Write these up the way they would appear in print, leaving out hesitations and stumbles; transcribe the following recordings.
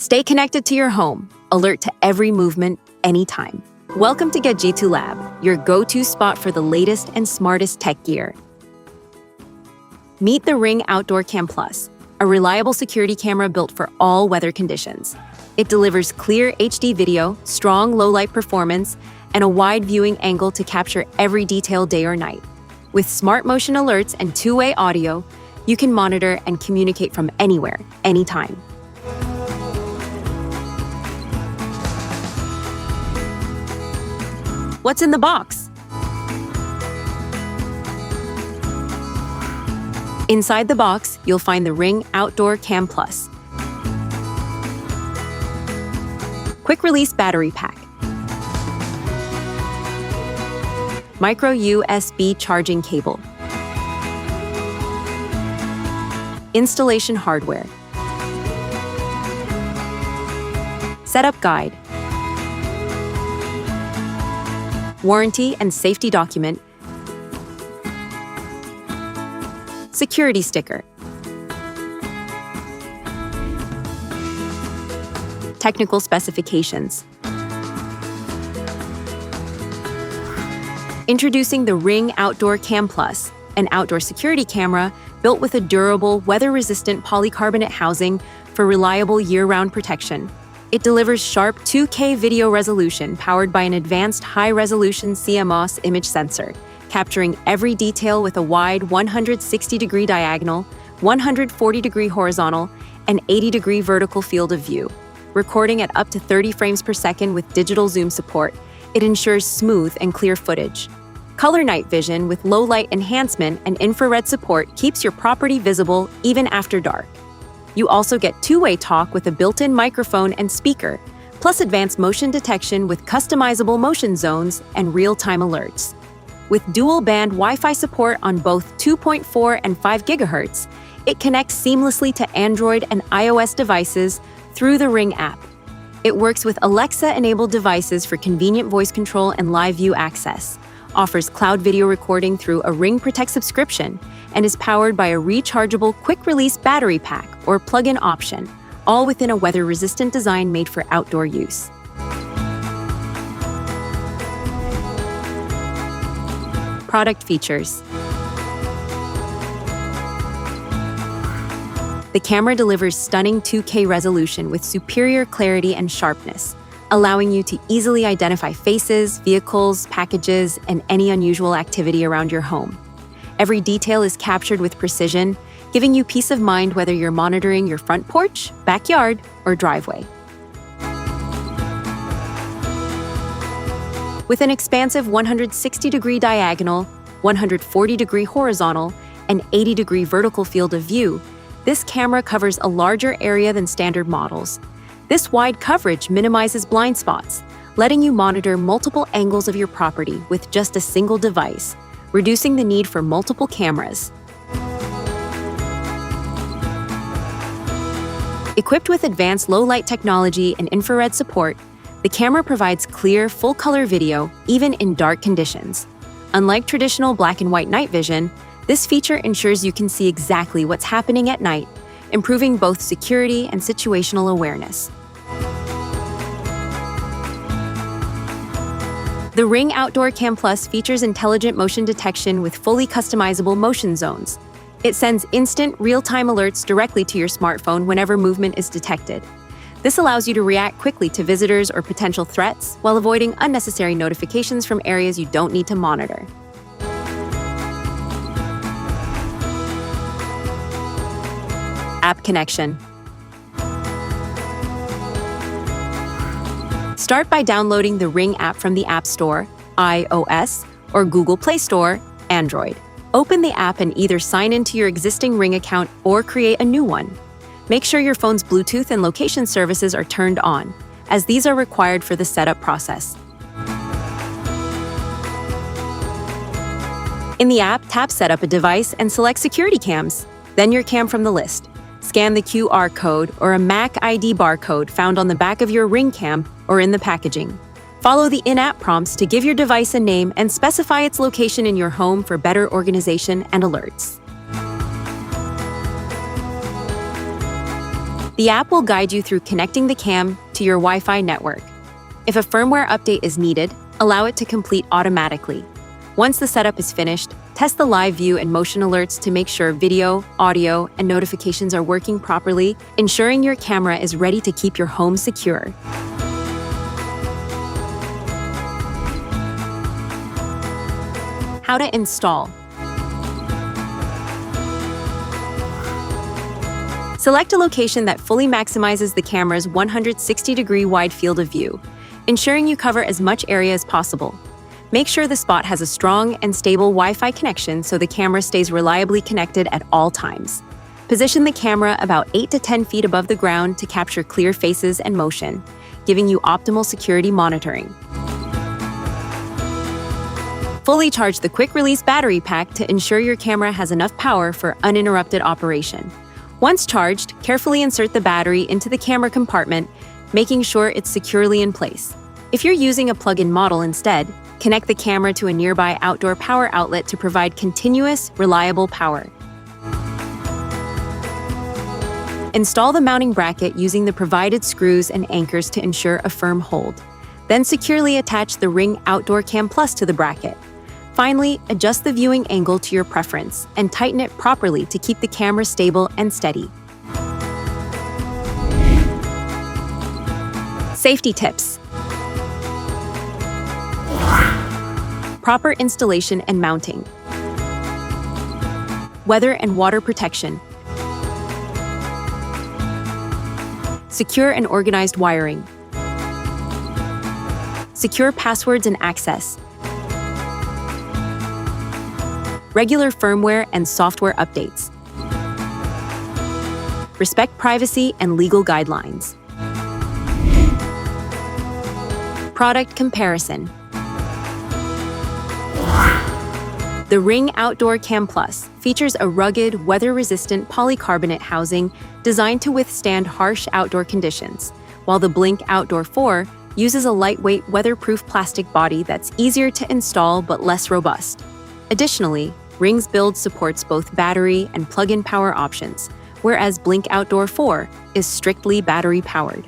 Stay connected to your home, alert to every movement, anytime. Welcome to Gadgeto Lab, your go-to spot for the latest and smartest tech gear. Meet the Ring Outdoor Cam Plus, a reliable security camera built for all weather conditions. It delivers clear HD video, strong low-light performance, and a wide viewing angle to capture every detail day or night. With smart motion alerts and two-way audio, you can monitor and communicate from anywhere, anytime. What's in the box? Inside the box, you'll find the Ring Outdoor Cam Plus. Quick release battery pack. Micro USB charging cable. Installation hardware. Setup guide. Warranty and safety document. Security sticker. Technical specifications. Introducing the Ring Outdoor Cam Plus, an outdoor security camera built with a durable, weather-resistant polycarbonate housing for reliable year-round protection. It delivers sharp 2K video resolution powered by an advanced high-resolution CMOS image sensor, capturing every detail with a wide 160-degree diagonal, 140-degree horizontal, and 80-degree vertical field of view. Recording at up to 30 frames per second with digital zoom support, it ensures smooth and clear footage. Color night vision with low-light enhancement and infrared support keeps your property visible even after dark. You also get two-way talk with a built-in microphone and speaker, plus advanced motion detection with customizable motion zones and real-time alerts. With dual-band Wi-Fi support on both 2.4 and 5 GHz, it connects seamlessly to Android and iOS devices through the Ring app. It works with Alexa-enabled devices for convenient voice control and live view access, offers cloud video recording through a Ring Protect subscription, and is powered by a rechargeable quick-release battery pack or plug-in option, all within a weather-resistant design made for outdoor use. Product features. The camera delivers stunning 2K resolution with superior clarity and sharpness, allowing you to easily identify faces, vehicles, packages, and any unusual activity around your home. Every detail is captured with precision, giving you peace of mind whether you're monitoring your front porch, backyard, or driveway. With an expansive 160-degree diagonal, 140-degree horizontal, and 80-degree vertical field of view, this camera covers a larger area than standard models. This wide coverage minimizes blind spots, letting you monitor multiple angles of your property with just a single device, reducing the need for multiple cameras. Equipped with advanced low-light technology and infrared support, the camera provides clear, full-color video even in dark conditions. Unlike traditional black and white night vision, this feature ensures you can see exactly what's happening at night, improving both security and situational awareness. The Ring Outdoor Cam Plus features intelligent motion detection with fully customizable motion zones. It sends instant, real-time alerts directly to your smartphone whenever movement is detected. This allows you to react quickly to visitors or potential threats while avoiding unnecessary notifications from areas you don't need to monitor. App connection. Start by downloading the Ring app from the App Store, iOS, or Google Play Store, Android. Open the app and either sign into your existing Ring account or create a new one. Make sure your phone's Bluetooth and location services are turned on, as these are required for the setup process. In the app, tap Set up a device and select Security Cams, then your cam from the list. Scan the QR code or a Mac ID barcode found on the back of your Ring cam or in the packaging. Follow the in-app prompts to give your device a name and specify its location in your home for better organization and alerts. The app will guide you through connecting the cam to your Wi-Fi network. If a firmware update is needed, allow it to complete automatically. Once the setup is finished, test the live view and motion alerts to make sure video, audio, and notifications are working properly, ensuring your camera is ready to keep your home secure. How to install. Select a location that fully maximizes the camera's 160-degree wide field of view, ensuring you cover as much area as possible. Make sure the spot has a strong and stable Wi-Fi connection so the camera stays reliably connected at all times. Position the camera about 8 to 10 feet above the ground to capture clear faces and motion, giving you optimal security monitoring. Fully charge the quick-release battery pack to ensure your camera has enough power for uninterrupted operation. Once charged, carefully insert the battery into the camera compartment, making sure it's securely in place. If you're using a plug-in model instead, connect the camera to a nearby outdoor power outlet to provide continuous, reliable power. Install the mounting bracket using the provided screws and anchors to ensure a firm hold. Then securely attach the Ring Outdoor Cam Plus to the bracket. Finally, adjust the viewing angle to your preference and tighten it properly to keep the camera stable and steady. Safety tips. Proper installation and mounting. Weather and water protection. Secure and organized wiring. Secure passwords and access. Regular firmware and software updates. Respect privacy and legal guidelines. Product comparison. The Ring Outdoor Cam Plus features a rugged, weather-resistant polycarbonate housing designed to withstand harsh outdoor conditions, while the Blink Outdoor 4 uses a lightweight, weatherproof plastic body that's easier to install but less robust. Additionally, Ring's build supports both battery and plug-in power options, whereas Blink Outdoor 4 is strictly battery-powered.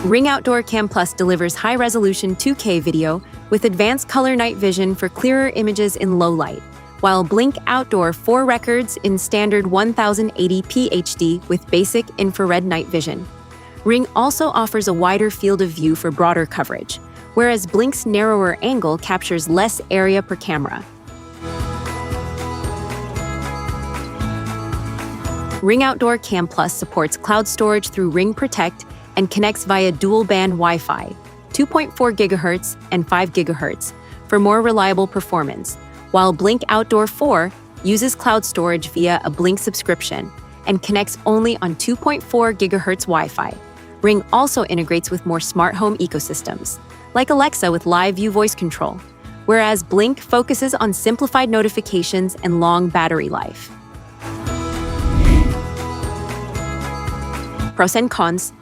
Ring Outdoor Cam Plus delivers high-resolution 2K video with advanced color night vision for clearer images in low light, while Blink Outdoor 4 records in standard 1080p HD with basic infrared night vision. Ring also offers a wider field of view for broader coverage, whereas Blink's narrower angle captures less area per camera. Ring Outdoor Cam Plus supports cloud storage through Ring Protect and connects via dual-band Wi-Fi, 2.4 GHz and 5 GHz, for more reliable performance, while Blink Outdoor 4 uses cloud storage via a Blink subscription and connects only on 2.4 GHz Wi-Fi. Ring also integrates with more smart home ecosystems, like Alexa with live view voice control, whereas Blink focuses on simplified notifications and long battery life. Pros and cons.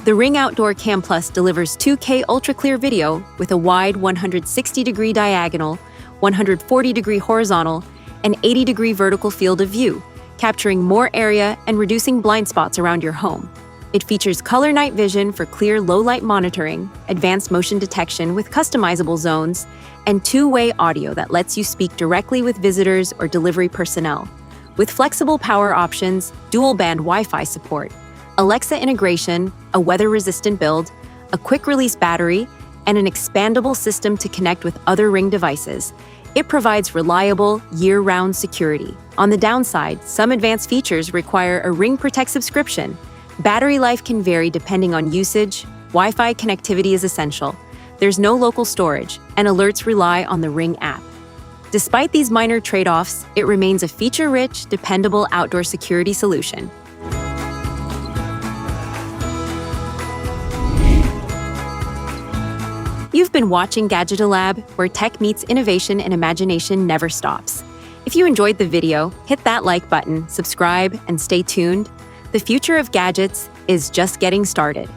The Ring Outdoor Cam Plus delivers 2K ultra-clear video with a wide 160-degree diagonal, 140-degree horizontal, and 80-degree vertical field of view, capturing more area and reducing blind spots around your home. It features color night vision for clear low-light monitoring, advanced motion detection with customizable zones, and two-way audio that lets you speak directly with visitors or delivery personnel. With flexible power options, dual-band Wi-Fi support, Alexa integration, a weather-resistant build, a quick-release battery, and an expandable system to connect with other Ring devices, it provides reliable, year-round security. On the downside, some advanced features require a Ring Protect subscription. Battery life can vary depending on usage. Wi-Fi connectivity is essential. There's no local storage, and alerts rely on the Ring app. Despite these minor trade-offs, it remains a feature-rich, dependable outdoor security solution. You've been watching Gadgeto Lab, where tech meets innovation and imagination never stops. If you enjoyed the video, hit that like button, subscribe, and stay tuned. The future of gadgets is just getting started.